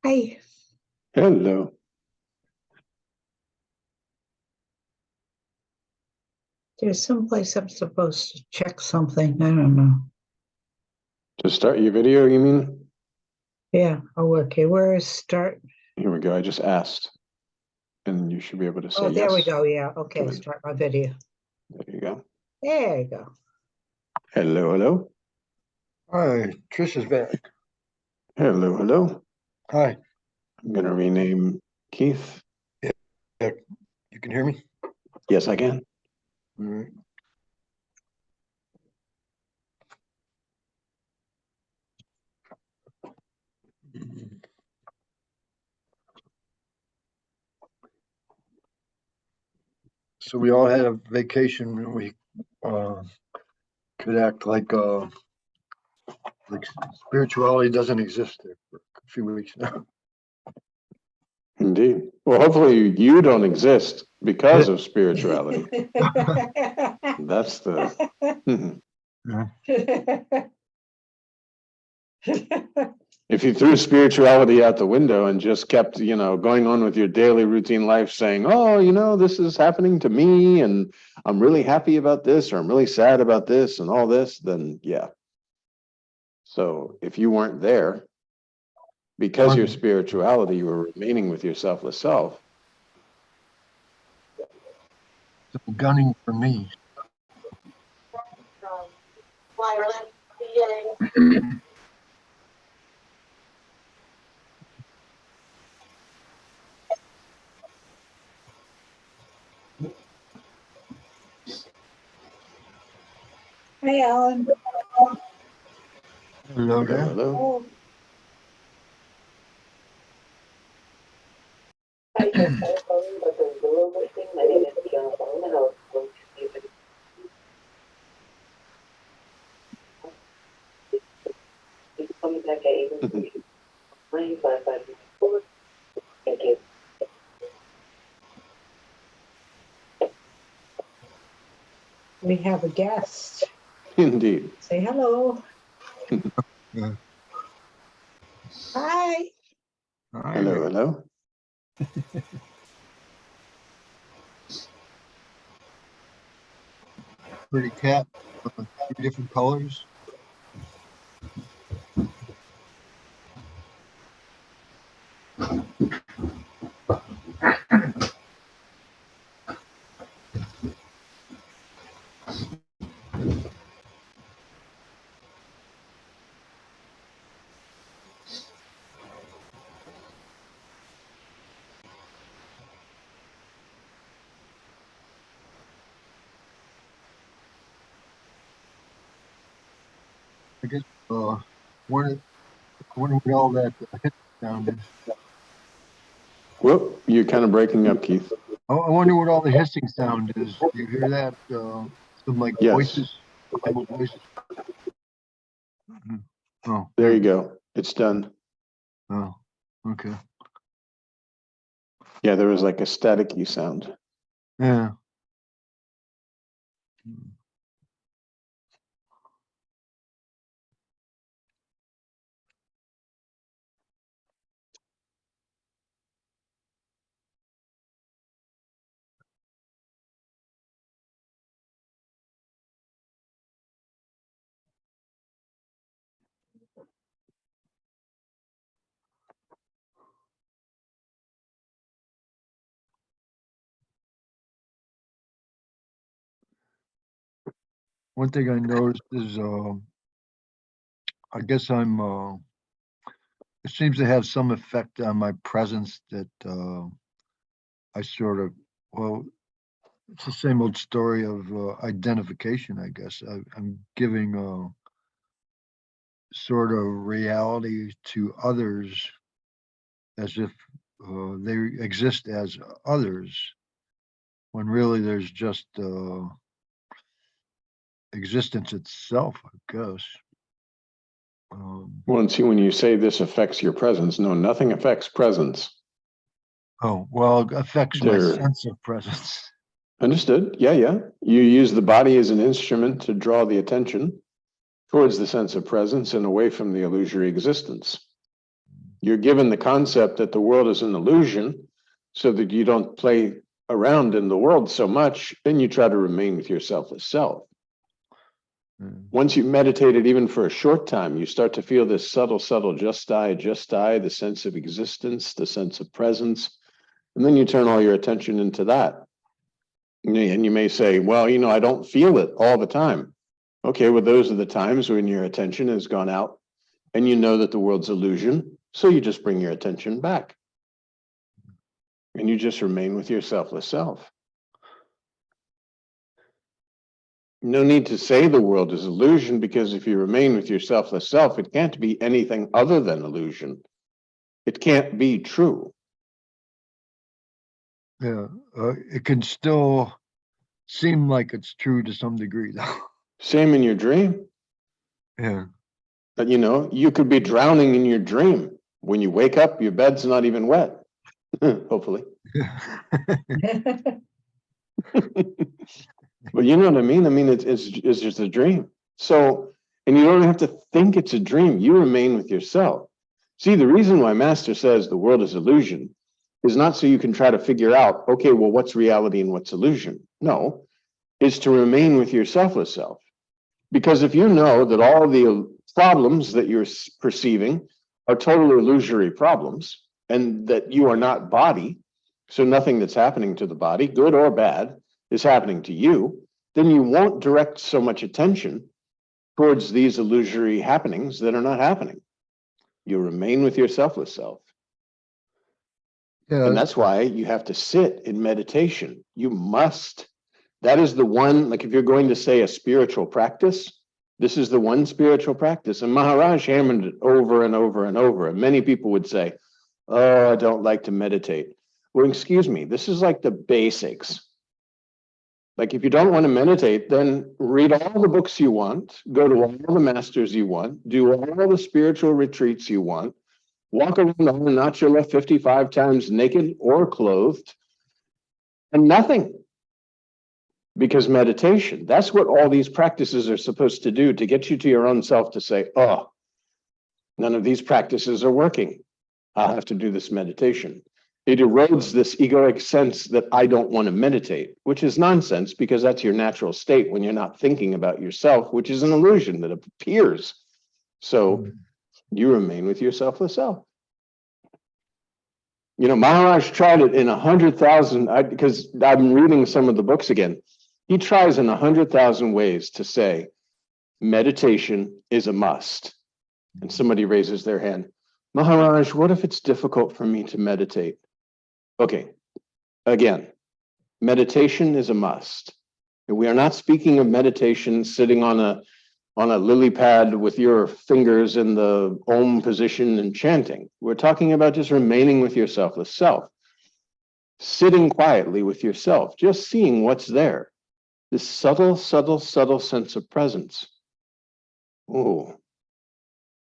Hi. Hello. There's someplace I'm supposed to check something. I don't know. To start your video, you mean? Yeah. Oh, okay. Where is start? Here we go. I just asked. And you should be able to say Oh, there we yes. go. Yeah. Okay. Good. Start my video. There you go. There you go. Hello, hello. Hi, Trish is back. Hello, hello. Hi. I'm going to rename Keith. Yeah, you can hear me? Yes, I can. All right. So we all had a vacation and we could act like spirituality doesn't exist there for a few weeks now. Indeed. Well, hopefully you don't exist because of spirituality. That's the... If you threw spirituality out the window and just kept, going on with your daily routine life saying, oh, this is happening to me and I'm really happy about this or I'm really sad about this and all this, then yeah. So if you weren't there, because your spirituality, you were remaining with your selfless self. So gunning for me. Hi, Alan. Hello there. Hello. We have a guest. Indeed. Say hello. Yeah. Hi. Hi. Hello, hello. Pretty cat, 3 different colors. I guess wonder what all that hit sound is. Whoop, you're kind of breaking up, Keith. I wonder what all the hissing sound is. Do you hear that? Some like Yes. voices, animal voices. Oh, There you go. It's done. Oh, okay. Yeah, there was like a staticky sound. Yeah. One thing I noticed is, I guess it seems to have some effect on my presence that I sort of, well, it's the same old story of identification, I guess. I'm giving sort of reality to others as if they exist as others, when really there's just existence itself, I guess. Well, and see, when you say this affects your presence, no, nothing affects presence. Oh, well, it affects my sense of presence. Understood. Yeah, yeah. You use the body as an instrument to draw the attention towards the sense of presence and away from the illusory existence. You're given the concept that the world is an illusion so that you don't play around in the world so much, and you try to remain with your selfless self. Once you've meditated even for a short time, you start to feel this subtle, just I, the sense of existence, the sense of presence. And then you turn all your attention into that. And you may say, well, I don't feel it all the time. Okay, well, those are the times when your attention has gone out and you know that the world's illusion. So you just bring your attention back. And you just remain with your selfless self. No need to say the world is illusion, because if you remain with your selfless self, it can't be anything other than illusion. It can't be true. Yeah, it can still seem like it's true to some degree, though. Same in your dream. Yeah. But you could be drowning in your dream. When you wake up, your bed's not even wet. Hopefully. But you know what I mean? I mean, it's just a dream. So, and you don't have to think it's a dream. You remain with yourself. See, the reason why Master says the world is illusion is not so you can try to figure out, okay, well, what's reality and what's illusion? No, it's to remain with your selfless self. Because if you know that all the problems that you're perceiving are totally illusory problems, and that you are not body, so nothing that's happening to the body, good or bad, is happening to you, then you won't direct so much attention towards these illusory happenings that are not happening. You remain with your selfless self. Yeah, And that's why you have to sit in meditation. You must. That is the one, like if you're going to say a spiritual practice, this is the one spiritual practice. And Maharaj hammered it over and over and over. And many people would say, oh, I don't like to meditate. Well, excuse me, this is like the basics. Like if you don't want to meditate, then read all the books you want, go to all the masters you want, do all the spiritual retreats you want, walk around Arunachala 55 times naked or clothed, and nothing. Because meditation, that's what all these practices are supposed to do, to get you to your own self to say, oh, none of these practices are working. I'll have to do this meditation. It erodes this egoic sense that I don't want to meditate, which is nonsense, because that's your natural state when you're not thinking about yourself, which is an illusion that appears. So you remain with your selfless self. Maharaj tried it in 100,000, because I'm reading some of the books again. He tries in 100,000 ways to say meditation is a must. And somebody raises their hand. Maharaj, what if it's difficult for me to meditate? Okay, again, meditation is a must. And we are not speaking of meditation sitting on a lily pad with your fingers in the Om position and chanting. We're talking about just remaining with your selfless self, sitting quietly with yourself, just seeing what's there. This subtle sense of presence. Oh,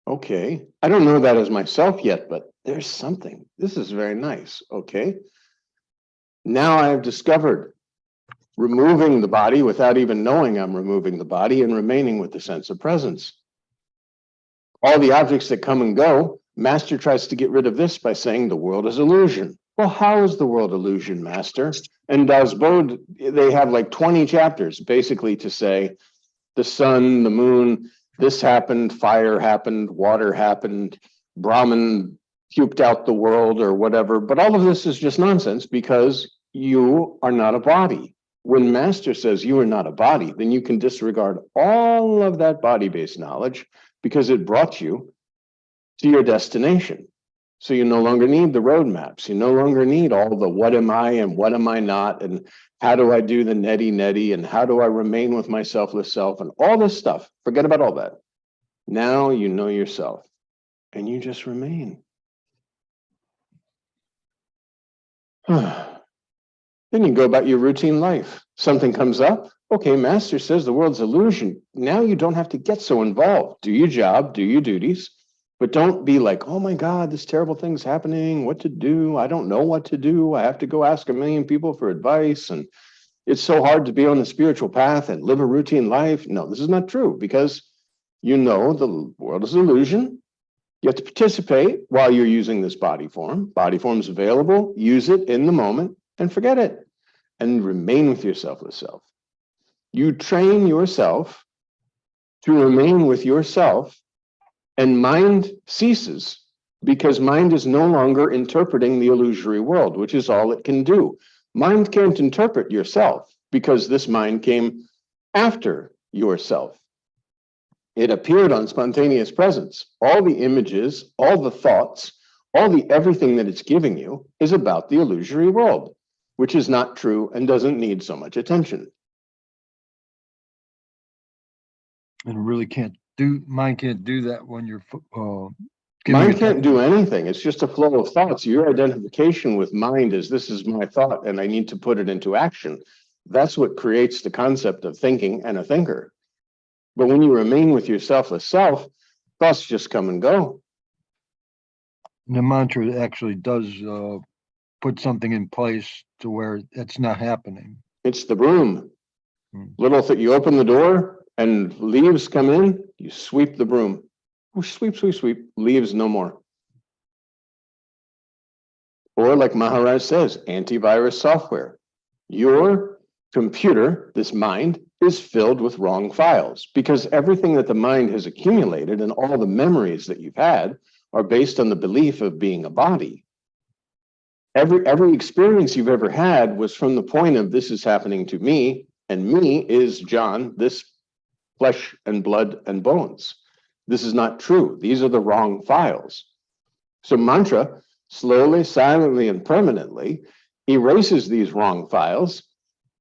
okay. I don't know that as myself yet, but there's something. This is very nice. Okay. Now I have discovered removing the body without even knowing I'm removing the body, and remaining with the sense of presence. All the objects that come and go, Master tries to get rid of this by saying the world is illusion. Well, how is the world illusion, Master? And Das Bod, they have like 20 chapters basically to say the sun, the moon, this happened, fire happened, water happened, Brahman puked out the world or whatever. But all of this is just nonsense, because you are not a body. When Master says you are not a body, then you can disregard all of that body-based knowledge, because it brought you to your destination. So you no longer need the roadmaps. You no longer need all the what am I and what am I not, and how do I do the neti, and how do I remain with my selfless self, and all this stuff. Forget about all that. Now you know yourself, and you just remain. Then you go about your routine life. Something comes up. Okay, Master says the world's illusion. Now you don't have to get so involved. Do your job, do your duties, but don't be like, oh my God, this terrible thing's happening. What to do? I don't know what to do. I have to go ask a million people for advice. And it's so hard to be on the spiritual path and live a routine life. No, this is not true, because you know the world is illusion. You have to participate while you're using this body form. Body form's available, use it in the moment and forget it. And remain with your selfless self. You train yourself to remain with yourself, and mind ceases because mind is no longer interpreting the illusory world, which is all it can do. Mind can't interpret yourself because this mind came after yourself. It appeared on spontaneous presence. All the images, all the thoughts, all the everything that it's giving you is about the illusory world, which is not true and doesn't need so much attention. And really mind can't do that when you're Mind can't do anything. It's just a flow of thoughts. Your identification with mind is, this is my thought and I need to put it into action. That's what creates the concept of thinking and a thinker. But when you remain with your selfless self, thoughts just come and go. The mantra actually does put something in place to where it's not happening. It's the broom. Little thing, you open the door and leaves come in, you sweep the broom. Sweep, sweep, sweep, leaves no more. Or like Maharaj says, antivirus software. Your computer, this mind, is filled with wrong files because everything that the mind has accumulated and all the memories that you've had are based on the belief of being a body. Every experience you've ever had was from the point of, this is happening to me, and me is John, this flesh and blood and bones. This is not true. These are the wrong files. So mantra, slowly, silently, and permanently erases these wrong files.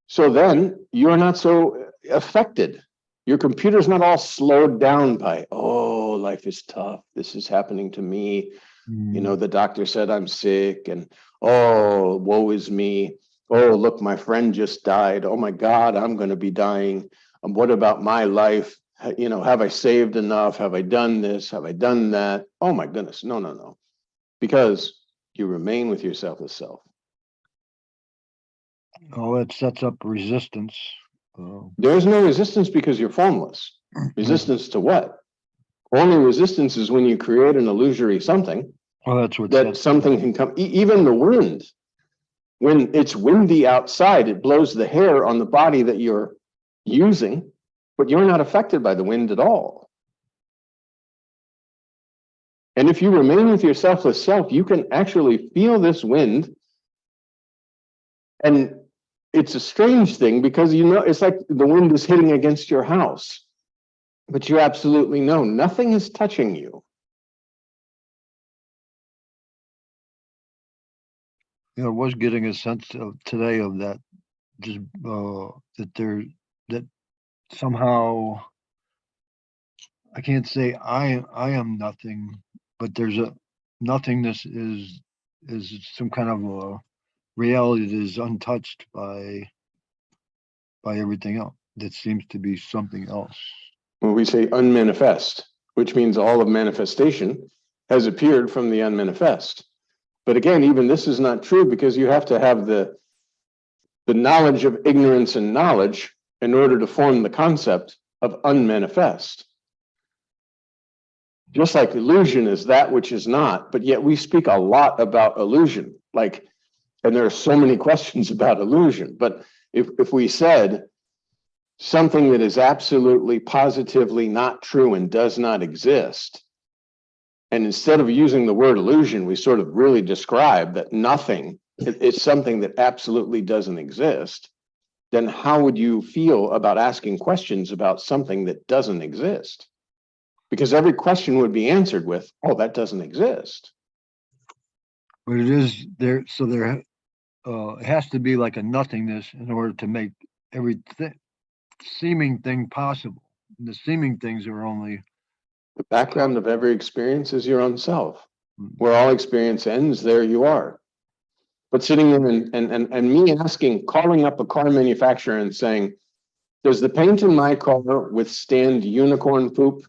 So then you're not so affected. Your computer's not all slowed down by, oh, life is tough. This is happening to me. You know, the doctor said I'm sick, and oh, woe is me. Oh, look, my friend just died. Oh my God, I'm going to be dying. What about my life? You know, have I saved enough? Have I done this? Have I done that? Oh my goodness. No, no, no. Because you remain with your selfless self. Oh, it sets up resistance. There's no resistance because you're formless. Resistance to what? Only resistance is when you create an illusory something. Oh, that's what that something can come. Even the wind, when it's windy outside, it blows the hair on the body that you're using, but you're not affected by the wind at all. And if you remain with your selfless self, you can actually feel this wind. And it's a strange thing because, you know, it's like the wind is hitting against your house, but you absolutely know nothing is touching you. You know, I was getting a sense of today of that, just that somehow I can't say I am nothing, but there's a nothingness is some kind of a reality that is untouched by everything else. That seems to be something else. When we say unmanifest, which means all of manifestation has appeared from the unmanifest. But again, even this is not true because you have to have the knowledge of ignorance and knowledge in order to form the concept of unmanifest. Just like illusion is that which is not, but yet we speak a lot about illusion. And there are so many questions about illusion. But if we said something that is absolutely positively not true and does not exist, and instead of using the word illusion, we sort of really describe that nothing is something that absolutely doesn't exist, then how would you feel about asking questions about something that doesn't exist? Because every question would be answered with, oh, that doesn't exist. But it is there, so there it has to be like a nothingness in order to make every seeming thing possible. And the seeming things are only the background of every experience is your own self. Where all experience ends, there you are. But sitting in and me asking, calling up a car manufacturer and saying, does the paint in my car withstand unicorn poop?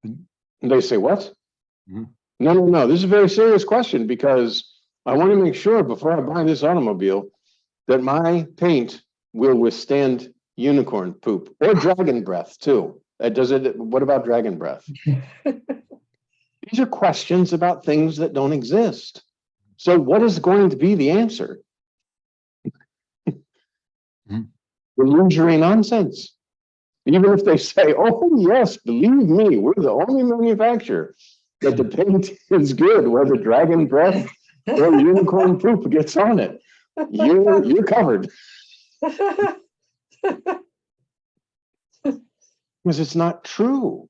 And they say, what? No, no, no. This is a very serious question because I want to make sure before I buy this automobile that my paint will withstand unicorn poop or dragon breath too. What about dragon breath? These are questions about things that don't exist. So what is going to be the answer? Illusory nonsense. Even if they say, oh, yes, believe me, we're the only manufacturer that the paint is good, whether dragon breath or unicorn poop gets on it. You're covered. Because it's not true.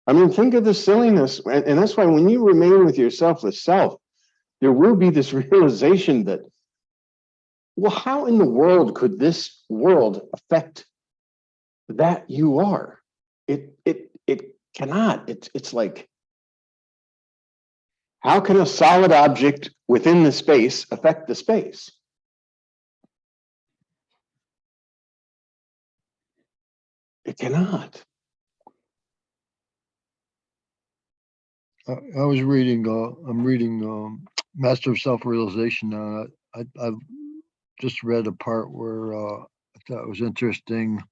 I mean, think of the silliness. And that's why when you remain with your selfless self, there will be this realization that, well, how in the world could this world affect that you are? It cannot. It's like, how can a solid object within the space affect the space? It cannot. I was reading, I'm reading Master of Self-Realization now. I've just read a part where I thought it was interesting,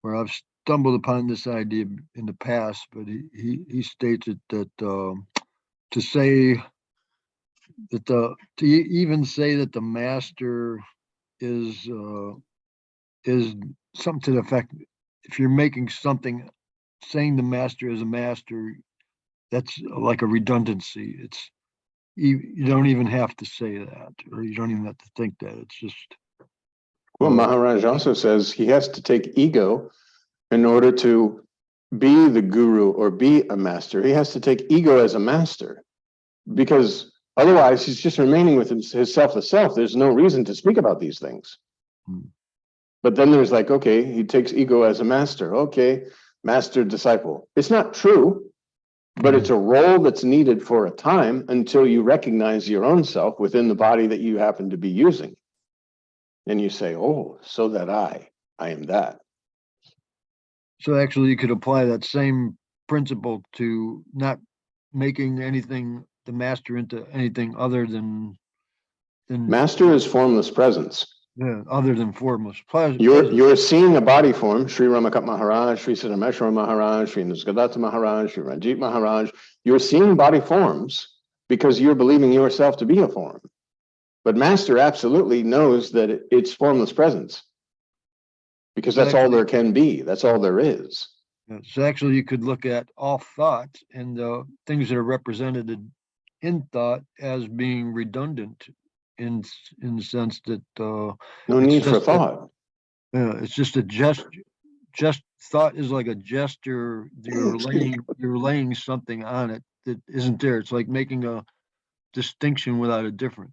where I've stumbled upon this idea in the past, but he stated that to say that to even say that the master is something to the effect, if you're making something, saying the master is a master, that's like a redundancy. It's you don't even have to say that, or you don't even have to think that. It's just. Well, Maharaj also says he has to take ego in order to be the guru or be a master. He has to take ego as a master, because otherwise he's just remaining with his selfless self. There's no reason to speak about these things. But then there's like, okay, he takes ego as a master. Okay, master disciple. It's not true, but it's a role that's needed for a time until you recognize your own self within the body that you happen to be using. And you say, oh, so that I am that. So actually you could apply that same principle to not making anything, the master, into anything other than Master is formless presence. Yeah, other than formless presence. You're seeing a body form, Sri Ramakant Maharaj, Sri Siddhameshwara Maharaj, Sri Nisgadatta Maharaj, Sri Ranjit Maharaj. You're seeing body forms because you're believing yourself to be a form. But Master absolutely knows that it's formless presence, because that's all there can be. That's all there is. So actually you could look at all thought and things that are represented in thought as being redundant in the sense that no need for thought. It's just a gesture. Just thought is like a gesture. You're laying something on it that isn't there. It's like making a distinction without a difference.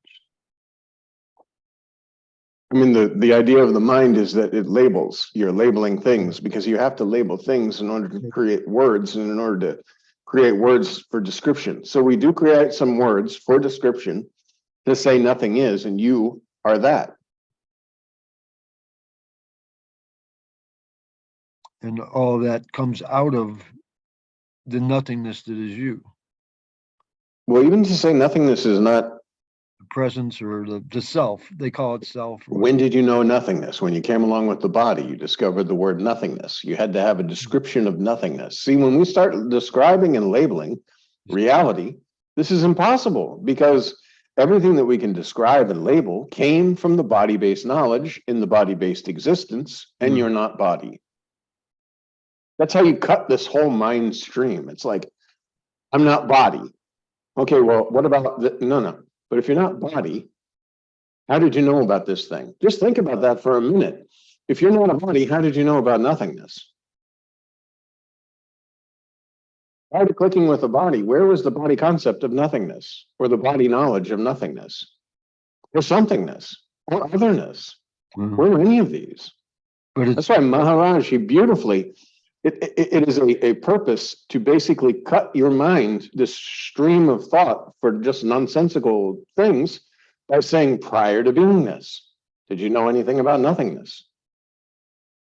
I mean, the idea of the mind is that it labels. You're labeling things because you have to label things in order to create words and in order to create words for description. So we do create some words for description to say nothing is, and you are that. And all that comes out of the nothingness that is you. Well, even to say nothingness is not the presence or the self, they call it self. When did you know nothingness? When you came along with the body, you discovered the word nothingness. You had to have a description of nothingness. See, when we start describing and labeling reality, this is impossible, because everything that we can describe and label came from the body-based knowledge in the body-based existence, and you're not body. That's how you cut this whole mind stream. It's like, I'm not body. Okay, well, what about no. But if you're not body, how did you know about this thing? Just think about that for a minute. If you're not a body, how did you know about nothingness? Prior to clicking with the body, where was the body concept of nothingness, or the body knowledge of nothingness, or somethingness, or otherness? Where were any of these? But that's why Maharaj, he beautifully, it is a purpose to basically cut your mind, this stream of thought for just nonsensical things, by saying, prior to beingness, did you know anything about nothingness?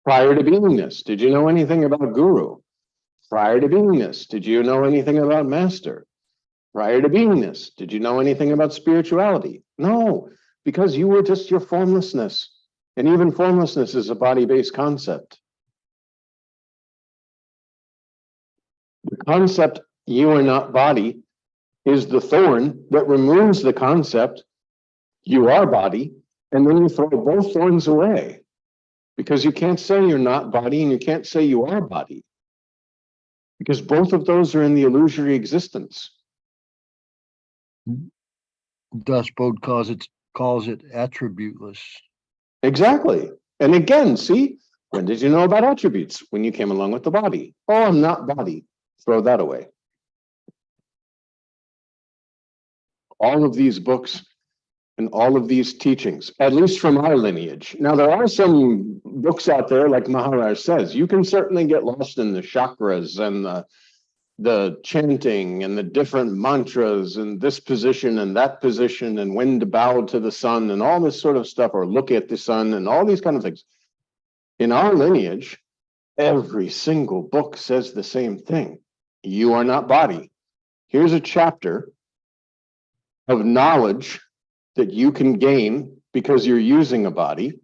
Prior to beingness, did you know anything about guru? Prior to beingness, did you know anything about master? Prior to beingness, did you know anything about spirituality? No, because you were just your formlessness. And even formlessness is a body-based concept. concept, you are not body, is the thorn that removes the concept, you are body, and then you throw both thorns away. Because you can't say you're not body and you can't say you are body. Because both of those are in the illusory existence. Das Bod calls it attributeless. Exactly. And again, see, when did you know about attributes? When you came along with the body. Oh, I'm not body. Throw that away. All of these books and all of these teachings, at least from our lineage. Now, there are some books out there, like Maharaj says, you can certainly get lost in the chakras and the chanting and the different mantras and this position and that position and when to bow to the sun and all this sort of stuff, or look at the sun and all these kind of things. In our lineage, every single book says the same thing. You are not body. Here's a chapter of knowledge that you can gain because you're using a body,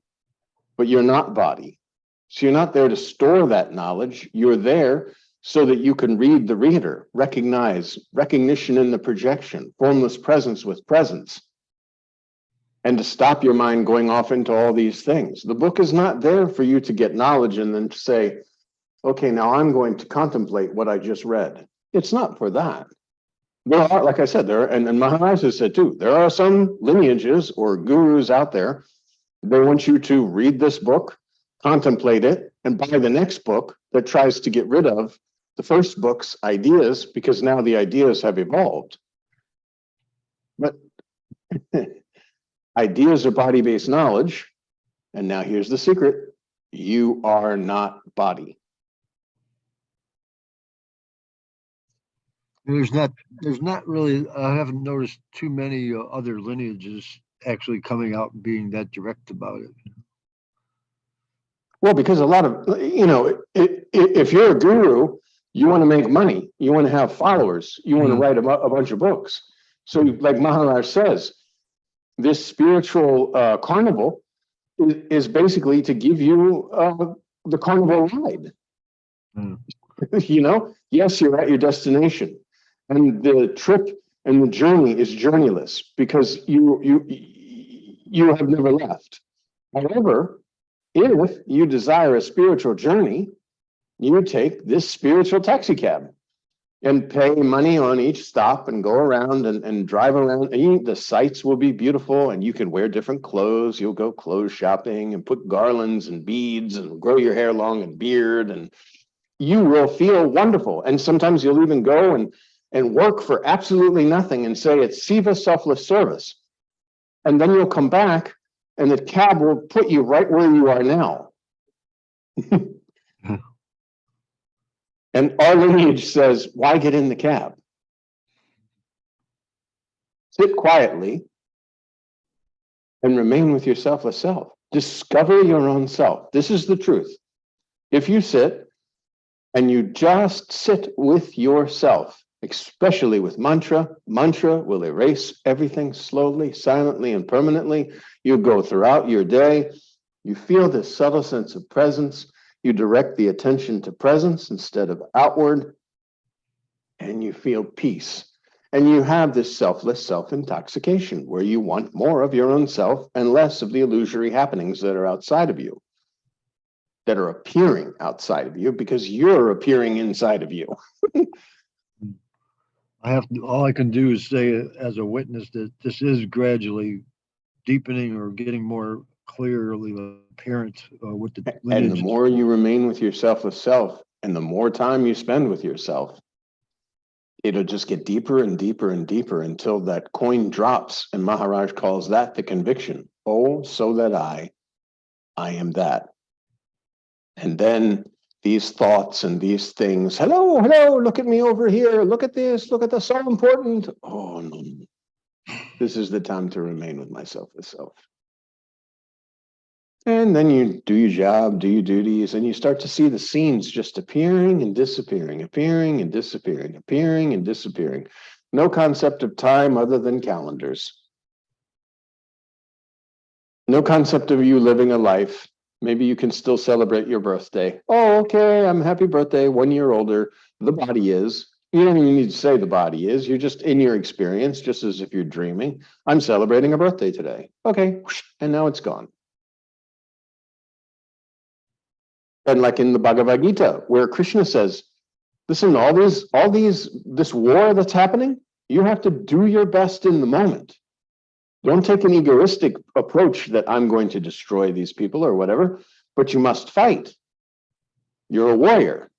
but you're not body. So you're not there to store that knowledge. You're there so that you can read the reader, recognition in the projection, formless presence with presence, and to stop your mind going off into all these things. The book is not there for you to get knowledge and then to say, okay, now I'm going to contemplate what I just read. It's not for that. There are, like I said, and Maharaj has said too, there are some lineages or gurus out there. They want you to read this book, contemplate it, and buy the next book that tries to get rid of the first book's ideas, because now the ideas have evolved. But ideas are body-based knowledge. And now here's the secret. You are not body. There's not really, I haven't noticed too many other lineages actually coming out and being that direct about it. Well, because a lot of, if you're a guru, you want to make money, you want to have followers, you want to write a bunch of books. So like Maharaj says, this spiritual carnival is basically to give you the carnival ride. Yes, you're at your destination. And the trip and the journey is journeyless because you have never left. However, if you desire a spiritual journey, you take this spiritual taxi cab and pay money on each stop and go around and drive around. And the sights will be beautiful and you can wear different clothes. You'll go clothes shopping and put garlands and beads and grow your hair long and beard, and you will feel wonderful. And sometimes you'll even go and work for absolutely nothing and say it's Siva selfless service. And then you'll come back and the cab will put you right where you are now. And our lineage says, why get in the cab? Sit quietly and remain with your selfless self. Discover your own self. This is the truth. If you sit and you just sit with yourself, especially with mantra will erase everything slowly, silently, and permanently. You go throughout your day. You feel this subtle sense of presence. You direct the attention to presence instead of outward, and you feel peace. And you have this selfless self-intoxication where you want more of your own self and less of the illusory happenings that are outside of you, that are appearing outside of you because you're appearing inside of you. All I can do is say as a witness that this is gradually deepening or getting more clearly apparent with the lineage. And the more you remain with your selfless self and the more time you spend with yourself, it'll just get deeper and deeper and deeper until that coin drops. And Maharaj calls that the conviction. Oh, so that I am that. And then these thoughts and these things, hello, look at me over here, look at this, so important. Oh, no. This is the time to remain with myself, the self. And then you do your job, do your duties, and you start to see the scenes just appearing and disappearing, appearing and disappearing, appearing and disappearing. No concept of time other than calendars. No concept of you living a life. Maybe you can still celebrate your birthday. Oh, okay, I'm happy birthday, 1 year older. The body is. You don't even need to say the body is. You're just in your experience, just as if you're dreaming. I'm celebrating a birthday today. Okay, and now it's gone. And like in the Bhagavad Gita, where Krishna says, listen, this war that's happening, you have to do your best in the moment. Don't take an egoistic approach that I'm going to destroy these people or whatever, but you must fight. You're a warrior.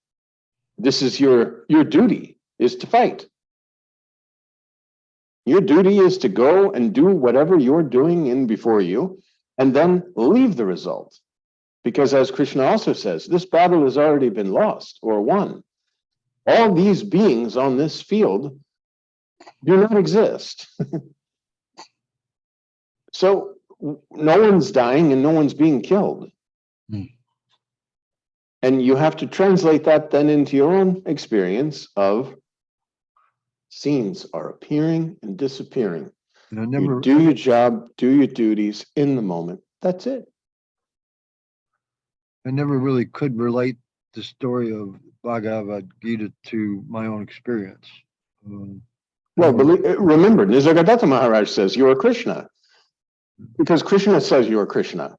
This is your duty, is to fight. Your duty is to go and do whatever you're doing in before you, and then leave the result. Because as Krishna also says, this battle has already been lost or won. All these beings on this field do not exist. So no one's dying and no one's being killed. And you have to translate that then into your own experience of scenes are appearing and disappearing. And You do your job, do your duties in the moment. That's it. I never really could relate the story of Bhagavad Gita to my own experience. Well, remember, Nisargadatta Maharaj says you are Krishna. Because Krishna says you are Krishna.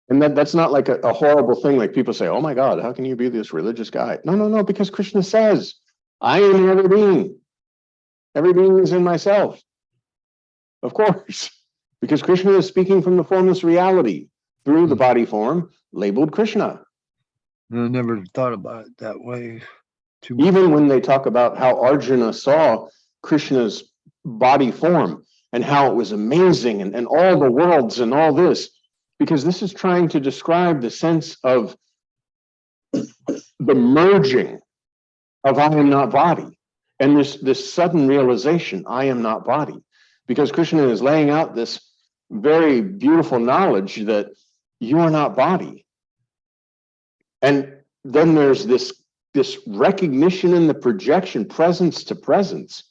And that's not like a horrible thing like people say, oh my God, how can you be this religious guy? No, because Krishna says, I am every being. Every being is in myself. Of course, because Krishna is speaking from the formless reality through the body form labeled Krishna. I never thought about it that way too much. Even when they talk about how Arjuna saw Krishna's body form and how it was amazing and all the worlds and all this, because this is trying to describe the sense of the merging of I am not body and this sudden realization, I am not body, because Krishna is laying out this very beautiful knowledge that you are not body. And then there's this recognition in the projection, presence to presence.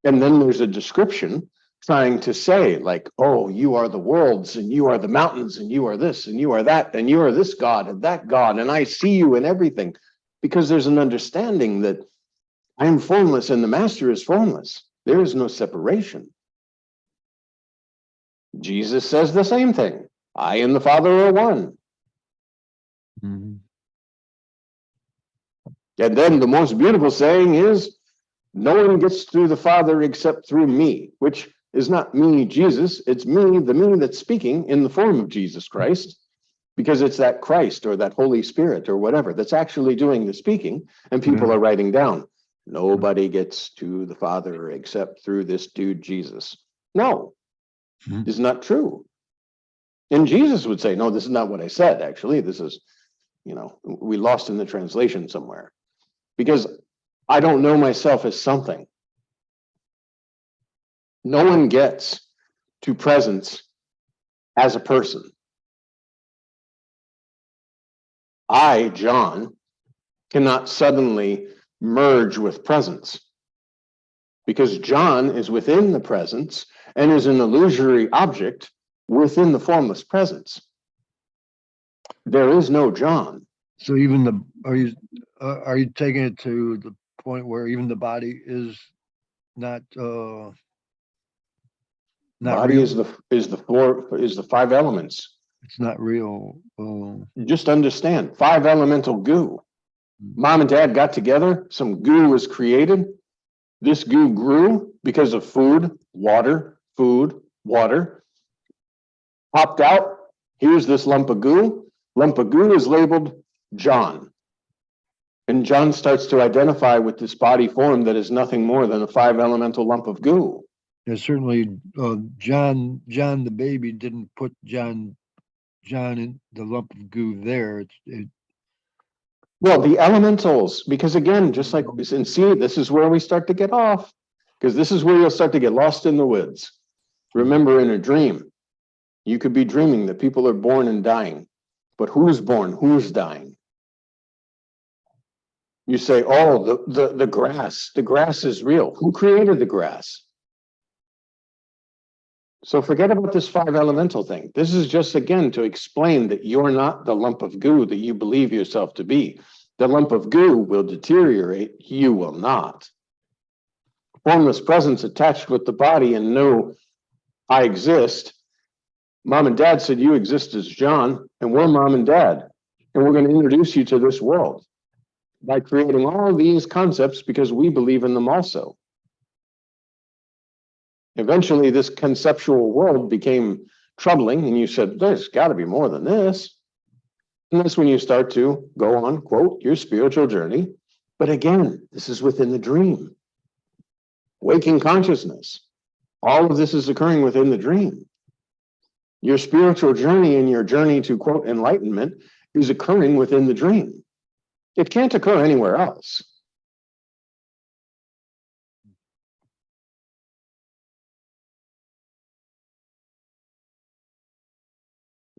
And then there's a description trying to say like, oh, you are the worlds and you are the mountains and you are this and you are that and you are this God and that God and I see you in everything, because there's an understanding that I am formless and the master is formless. There is no separation. Jesus says the same thing. I and the Father are one. Mm-hmm. And then the most beautiful saying is, no one gets through the Father except through me, which is not me, Jesus. It's me, the me that's speaking in the form of Jesus Christ, because it's that Christ or that Holy Spirit or whatever that's actually doing the speaking. And people are writing down, nobody gets to the Father except through this dude, Jesus. No, it's not true. And Jesus would say, no, this is not what I said, actually. This is, we lost in the translation somewhere. Because I don't know myself as something. No one gets to presence as a person. I, John, cannot suddenly merge with presence, because John is within the presence and is an illusory object within the formless presence. There is no John. So even are you taking it to the point where even the body is not Body real? is the five elements. It's not real. Just understand, 5 elemental goo. Mom and dad got together, some goo was created. This goo grew because of food, water, popped out. Here's this lump of goo. Lump of goo is labeled John. And John starts to identify with this body form that is nothing more than a 5 elemental lump of goo. Yeah, certainly John the baby didn't put John in the lump of goo there. Well, the elementals, because again, just like, and see, this is where we start to get off, because this is where you'll start to get lost in the woods. Remember, in a dream, you could be dreaming that people are born and dying, but who's born, who's dying? You say, oh, the grass is real. Who created the grass? So forget about this 5 elemental thing. This is just, again, to explain that you're not the lump of goo that you believe yourself to be. The lump of goo will deteriorate, you will not. Formless presence attached with the body and know I exist. Mom and dad said you exist as John, and we're mom and dad. And we're going to introduce you to this world by creating all these concepts because we believe in them also. Eventually, this conceptual world became troubling, and you said, there's got to be more than this. And that's when you start to go on, quote, your spiritual journey. But again, this is within the dream. Waking consciousness. All of this is occurring within the dream. Your spiritual journey and your journey to, quote, enlightenment is occurring within the dream. It can't occur anywhere else.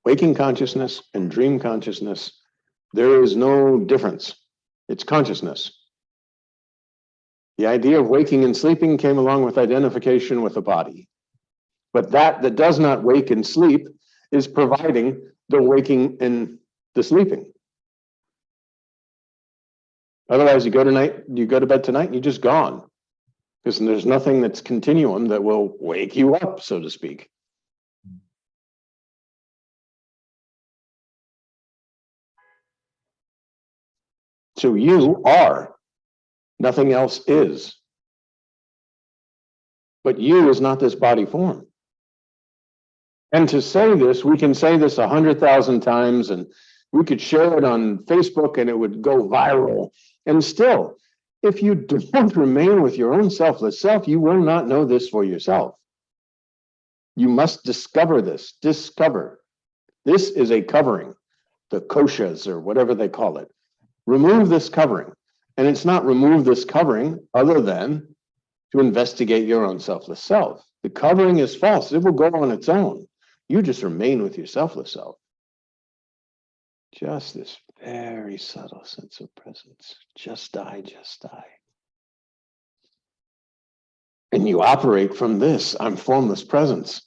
Waking consciousness and dream consciousness, there is no difference. It's consciousness. The idea of waking and sleeping came along with identification with the body. But that does not wake and sleep is providing the waking and the sleeping. Otherwise, you go to bed tonight and you're just gone. Because there's nothing that's continuum that will wake you up, so to speak. So you are. Nothing else is. But you is not this body form. And to say this, we can say this 100,000 times, and we could share it on Facebook and it would go viral. And still, if you don't remain with your own selfless self, you will not know this for yourself. You must discover this. Discover. This is a covering, the koshas or whatever they call it. Remove this covering. And it's not remove this covering other than to investigate your own selfless self. The covering is false. It will go on its own. You just remain with your selfless self. Just this very subtle sense of presence. Just I, just I. And you operate from this, I'm formless presence.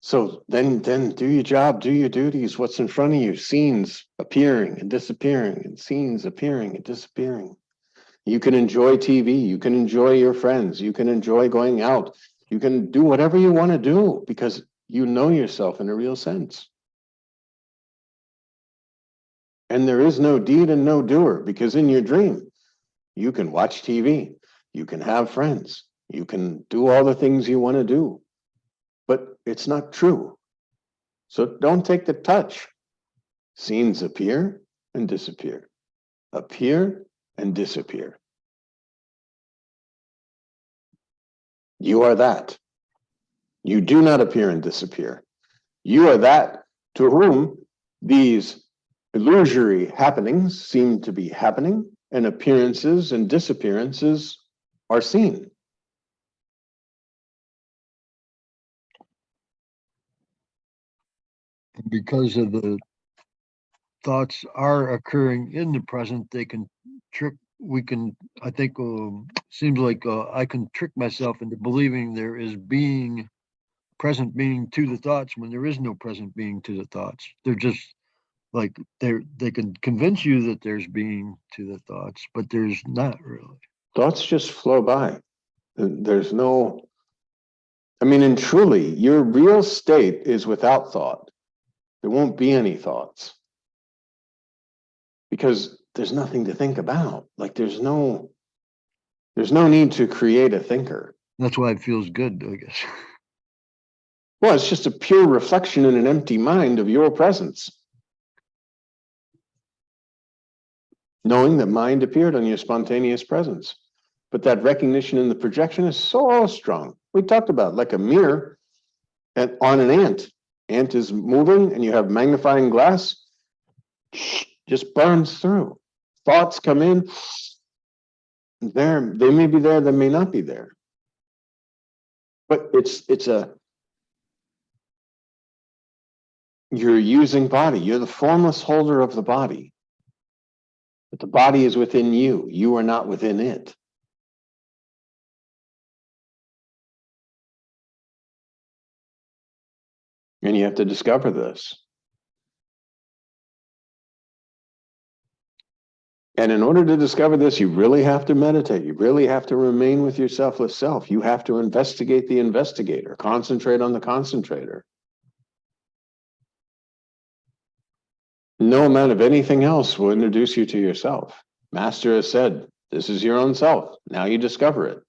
So then do your job, do your duties. What's in front of you? Scenes appearing and disappearing, and scenes appearing and disappearing. You can enjoy TV, you can enjoy your friends, you can enjoy going out, you can do whatever you want to do because you know yourself in a real sense. And there is no deed and no doer, because in your dream, you can watch TV, you can have friends, you can do all the things you want to do, but it's not true. So don't take the touch. Scenes appear and disappear, appear and disappear. You are that. You do not appear and disappear. You are that to whom these illusory happenings seem to be happening, and appearances and disappearances are seen. Because of the thoughts are occurring in the present, they can trick, I think, seems like I can trick myself into believing there is present being to the thoughts when there is no present being to the thoughts. They're just like, they can convince you that there's being to the thoughts, but there's not really. Thoughts just flow by. There's no, and truly, your real state is without thought. There won't be any thoughts. Because there's nothing to think about. Like there's no need to create a thinker. That's why it feels good, I guess. Well, it's just a pure reflection in an empty mind of your presence. Knowing that mind appeared on your spontaneous presence. But that recognition in the projection is so strong. We talked about like a mirror on an ant. Ant is moving and you have magnifying glass, just burns through. Thoughts come in, they may be there, they may not be there. But you're using body. You're the formless holder of the body. But the body is within you. You are not within it. And you have to discover this. And in order to discover this, you really have to meditate. You really have to remain with your selfless self. You have to investigate the investigator, concentrate on the concentrator. No amount of anything else will introduce you to yourself. Master has said, this is your own self. Now you discover it.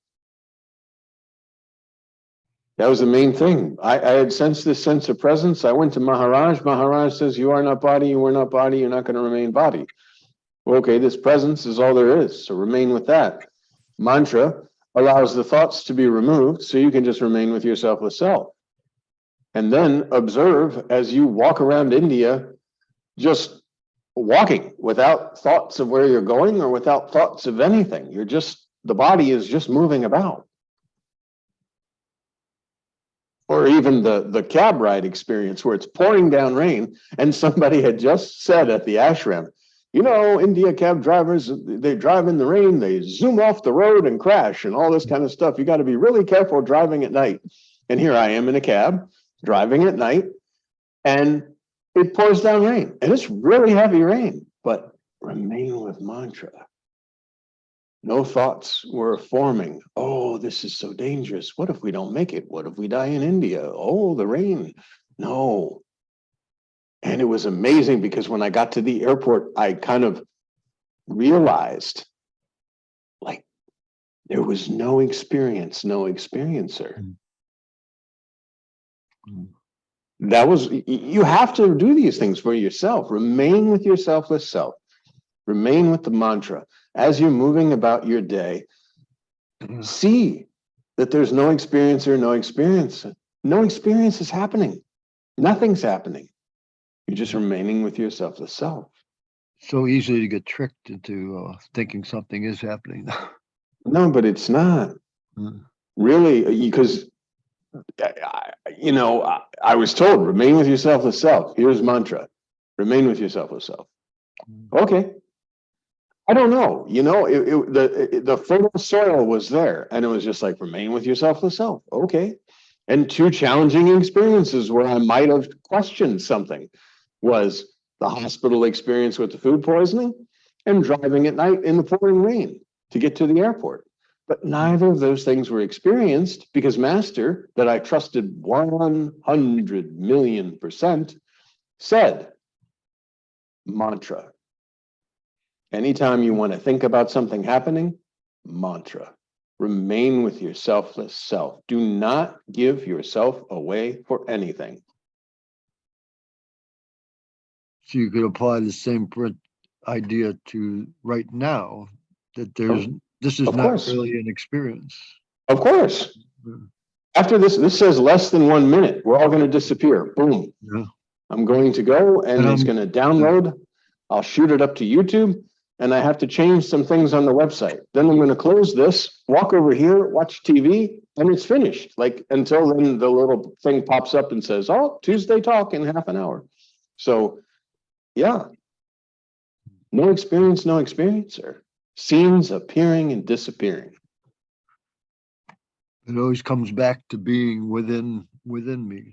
That was the main thing. I had sensed this sense of presence. I went to Maharaj. Maharaj says, you are not body, you are not body, you're not going to remain body. Okay, this presence is all there is, so remain with that. Mantra allows the thoughts to be removed, so you can just remain with your selfless self. And then observe as you walk around India, just walking without thoughts of where you're going or without thoughts of anything. You're just, the body is just moving about. Or even the cab ride experience where it's pouring down rain and somebody had just said at the ashram, you know, India cab drivers, they drive in the rain, they zoom off the road and crash and all this kind of stuff. You got to be really careful driving at night. And here I am in a cab driving at night and it pours down rain and it's really heavy rain, but remain with mantra. No thoughts were forming. Oh, this is so dangerous. What if we don't make it? What if we die in India? Oh, the rain. No. And it was amazing because when I got to the airport, I kind of realized like there was no experience, no experiencer. That was, you have to do these things for yourself. Remain with your selfless self. Remain with the mantra. As you're moving about your day, see that there's no experiencer, no experience. No experience is happening. Nothing's happening. You're just remaining with your selfless self. So easy to get tricked into thinking something is happening. No, but it's not. Really, because, you know, I was told, remain with your selfless self. Here's mantra. Remain with your selfless self. Okay. I don't know, you know, the fertile soil was there and it was just like, remain with your selfless self. Okay. And two challenging experiences where I might have questioned something was the hospital experience with the food poisoning and driving at night in the pouring rain to get to the airport. But neither of those things were experienced because Master, that I trusted 100 million% said, mantra. Anytime you want to think about something happening, mantra. Remain with your selfless self. Do not give yourself away for anything. So you could apply the same idea to right now, that there's this is not really an experience. Of course. After this says less than 1 minute. We're all going to disappear. Boom. Yeah. I'm going to go and it's going to download. I'll shoot it up to YouTube. And I have to change some things on the website. Then I'm going to close this, walk over here, watch TV, and it's finished. Like until then, the little thing pops up and says, oh, Tuesday talk in half an hour. So, yeah. No experience, no experiencer. Scenes appearing and disappearing. It always comes back to being within me.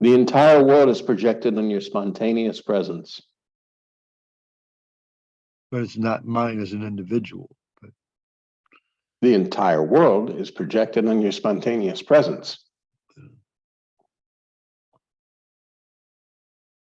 The entire world is projected on your spontaneous presence. But it's not mine as an individual. But The entire world is projected on your spontaneous presence.